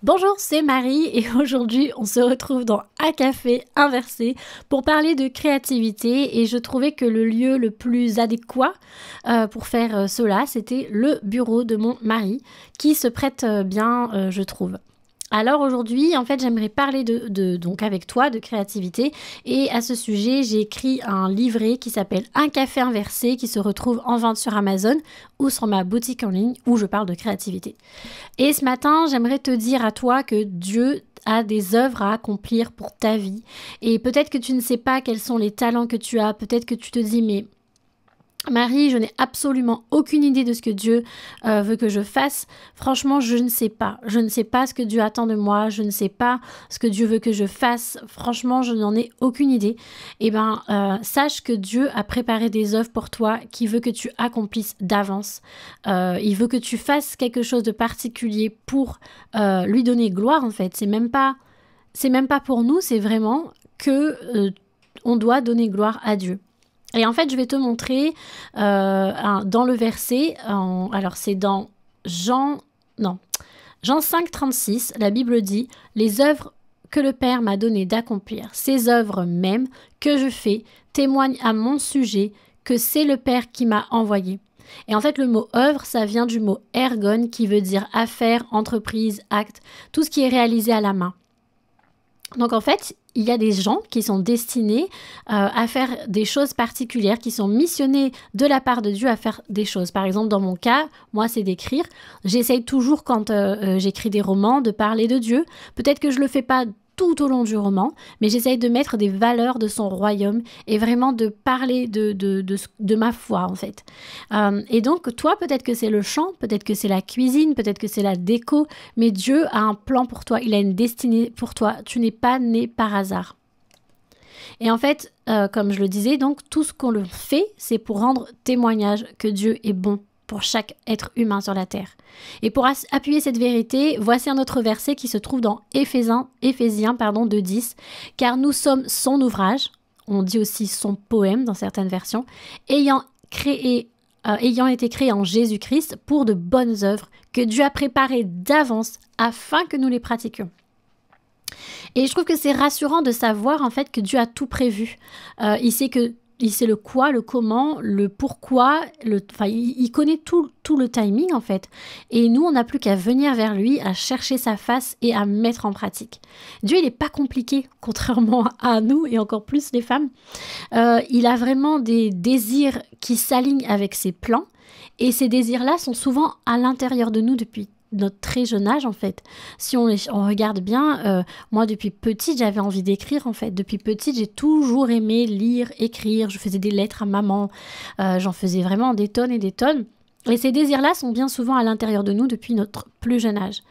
Bonjour, c'est Marie et aujourd'hui on se retrouve dans Un café inversé pour parler de créativité et je trouvais que le lieu le plus adéquat pour faire cela, c'était le bureau de mon mari qui se prête bien, je trouve. Alors aujourd'hui, en fait, j'aimerais parler donc avec toi de créativité et à ce sujet, j'ai écrit un livret qui s'appelle Un café inversé qui se retrouve en vente sur Amazon ou sur ma boutique en ligne où je parle de créativité. Et ce matin, j'aimerais te dire à toi que Dieu a des œuvres à accomplir pour ta vie et peut-être que tu ne sais pas quels sont les talents que tu as, peut-être que tu te dis mais Marie, je n'ai absolument aucune idée de ce que Dieu veut que je fasse. Franchement, je ne sais pas. Je ne sais pas ce que Dieu attend de moi. Je ne sais pas ce que Dieu veut que je fasse. Franchement, je n'en ai aucune idée. Eh bien, sache que Dieu a préparé des œuvres pour toi qui veut que tu accomplisses d'avance. Il veut que tu fasses quelque chose de particulier pour lui donner gloire, en fait. C'est même pas pour nous, c'est vraiment que on doit donner gloire à Dieu. Et en fait, je vais te montrer dans le verset, alors c'est dans Jean 5, 36, la Bible dit « Les œuvres que le Père m'a donné d'accomplir, ces œuvres même que je fais, témoignent à mon sujet que c'est le Père qui m'a envoyé. » Et en fait, le mot « œuvre », ça vient du mot « ergon » qui veut dire affaire, entreprise, acte, tout ce qui est réalisé à la main. Donc en fait, il y a des gens qui sont destinés à faire des choses particulières, qui sont missionnés de la part de Dieu à faire des choses. Par exemple, dans mon cas, moi, c'est d'écrire. J'essaye toujours, quand j'écris des romans, de parler de Dieu. Peut-être que je ne le fais pas tout au long du roman, mais j'essaye de mettre des valeurs de son royaume et vraiment de parler de ma foi, en fait. Et donc, toi, peut-être que c'est le chant, peut-être que c'est la cuisine, peut-être que c'est la déco, mais Dieu a un plan pour toi, il a une destinée pour toi. Tu n'es pas né par hasard. Et en fait, comme je le disais, donc, tout ce qu'on le fait, c'est pour rendre témoignage que Dieu est bon pour chaque être humain sur la terre. Et pour appuyer cette vérité, voici un autre verset qui se trouve dans Éphésiens 2:10, car nous sommes son ouvrage, on dit aussi son poème dans certaines versions, ayant été créé en Jésus-Christ pour de bonnes œuvres que Dieu a préparées d'avance afin que nous les pratiquions. Et je trouve que c'est rassurant de savoir en fait que Dieu a tout prévu. Il sait le quoi, le comment, le pourquoi, il connaît tout le timing en fait. Et nous, on n'a plus qu'à venir vers lui, à chercher sa face et à mettre en pratique. Dieu, il n'est pas compliqué, contrairement à nous et encore plus les femmes. Il a vraiment des désirs qui s'alignent avec ses plans. Et ces désirs-là sont souvent à l'intérieur de nous depuis notre très jeune âge en fait. Si on regarde bien, moi depuis petite j'avais envie d'écrire en fait. Depuis petite j'ai toujours aimé lire, écrire, je faisais des lettres à maman, j'en faisais vraiment des tonnes et des tonnes. Et ces désirs-là sont bien souvent à l'intérieur de nous depuis notre plus jeune âge.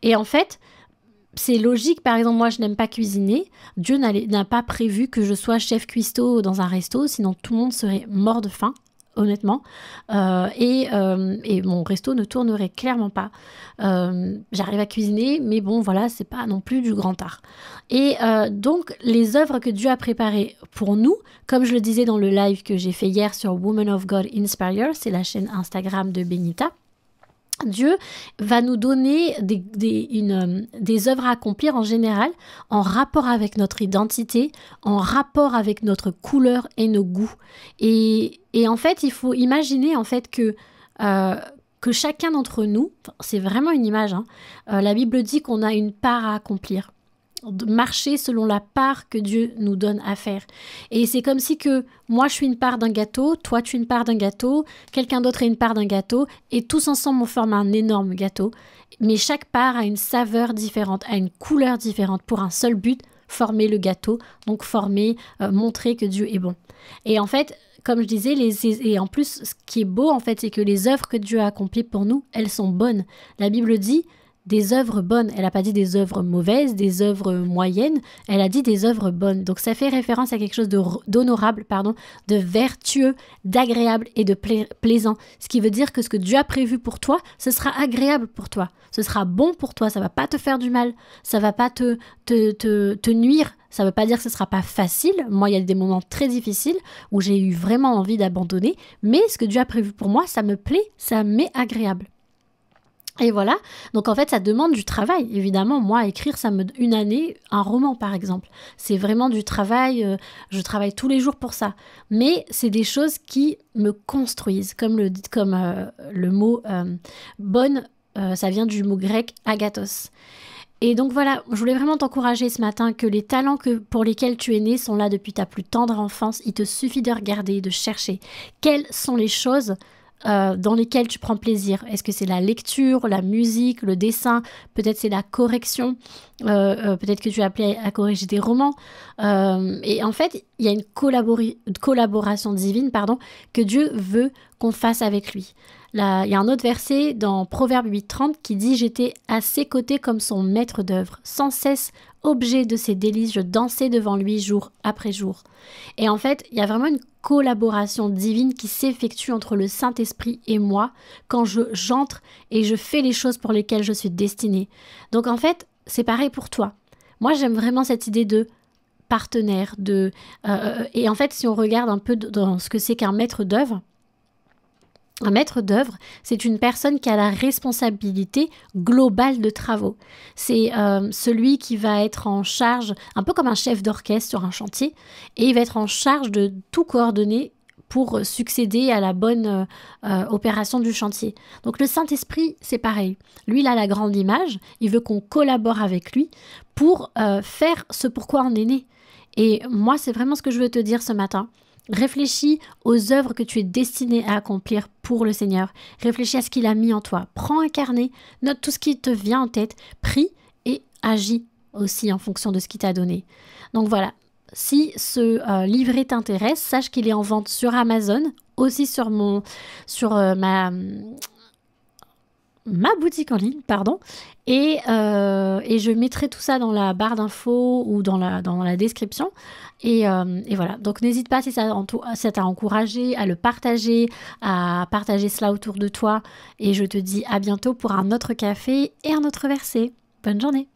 Et en fait, c'est logique, par exemple, moi je n'aime pas cuisiner, Dieu n'a pas prévu que je sois chef cuistot dans un resto, sinon tout le monde serait mort de faim. Honnêtement, et mon resto ne tournerait clairement pas. J'arrive à cuisiner, mais bon, voilà, c'est pas non plus du grand art. Et donc, les œuvres que Dieu a préparées pour nous, comme je le disais dans le live que j'ai fait hier sur Woman of God Inspire, c'est la chaîne Instagram de Benita, Dieu va nous donner des œuvres à accomplir en général en rapport avec notre identité, en rapport avec notre couleur et nos goûts. Et en fait, il faut imaginer en fait que chacun d'entre nous, c'est vraiment une image, la Bible dit qu'on a une part à accomplir. De marcher selon la part que Dieu nous donne à faire. Et c'est comme si que moi je suis une part d'un gâteau, toi tu es une part d'un gâteau, quelqu'un d'autre est une part d'un gâteau, et tous ensemble on forme un énorme gâteau. Mais chaque part a une saveur différente, a une couleur différente pour un seul but, former le gâteau, donc montrer que Dieu est bon. Et en fait, comme je disais, et en plus ce qui est beau en fait, c'est que les œuvres que Dieu a accomplies pour nous, elles sont bonnes. La Bible dit des œuvres bonnes. Elle n'a pas dit des œuvres mauvaises, des œuvres moyennes. Elle a dit des œuvres bonnes. Donc ça fait référence à quelque chose d'honorable, de vertueux, d'agréable et de plaisant. Ce qui veut dire que ce que Dieu a prévu pour toi, ce sera agréable pour toi. Ce sera bon pour toi. Ça ne va pas te faire du mal. Ça ne va pas te nuire. Ça ne veut pas dire que ce ne sera pas facile. Moi, il y a des moments très difficiles où j'ai eu vraiment envie d'abandonner. Mais ce que Dieu a prévu pour moi, ça me plaît, ça m'est agréable. Et voilà, donc en fait, ça demande du travail. Évidemment, moi, écrire, une année, un roman, par exemple. C'est vraiment du travail, je travaille tous les jours pour ça. Mais c'est des choses qui me construisent, le mot bonne, ça vient du mot grec agathos. Et donc voilà, je voulais vraiment t'encourager ce matin que les talents pour lesquels tu es né sont là depuis ta plus tendre enfance. Il te suffit de regarder, de chercher. Quelles sont les choses dans lesquelles tu prends plaisir? Est-ce que c'est la lecture, la musique, le dessin? Peut-être c'est la correction. Peut-être que tu as appelé à corriger des romans. Et en fait, il y a une collaboration divine, que Dieu veut qu'on fasse avec lui. Là, il y a un autre verset dans Proverbe 8,30 qui dit « J'étais à ses côtés comme son maître d'œuvre. Sans cesse, objet de ses délices, je dansais devant lui jour après jour. » Et en fait, il y a vraiment une collaboration divine qui s'effectue entre le Saint-Esprit et moi quand j'entre et je fais les choses pour lesquelles je suis destinée. Donc en fait, c'est pareil pour toi. Moi, j'aime vraiment cette idée de partenaire. Et en fait, si on regarde un peu dans ce que c'est qu'un maître d'œuvre, un maître d'œuvre, c'est une personne qui a la responsabilité globale de travaux. C'est celui qui va être en charge, un peu comme un chef d'orchestre sur un chantier, et il va être en charge de tout coordonner pour succéder à la bonne opération du chantier. Donc le Saint-Esprit, c'est pareil. Lui, il a la grande image, il veut qu'on collabore avec lui pour faire ce pourquoi on est né. Et moi, c'est vraiment ce que je veux te dire ce matin. Réfléchis aux œuvres que tu es destiné à accomplir pour le Seigneur. Réfléchis à ce qu'il a mis en toi. Prends un carnet, note tout ce qui te vient en tête, prie et agis aussi en fonction de ce qu'il t'a donné. Donc voilà, si ce livret t'intéresse, sache qu'il est en vente sur Amazon, aussi sur ma boutique en ligne, et je mettrai tout ça dans la barre d'infos ou dans la description. Et voilà, donc n'hésite pas si ça t'a encouragé à le partager, à partager cela autour de toi. Et je te dis à bientôt pour un autre café et un autre verset. Bonne journée!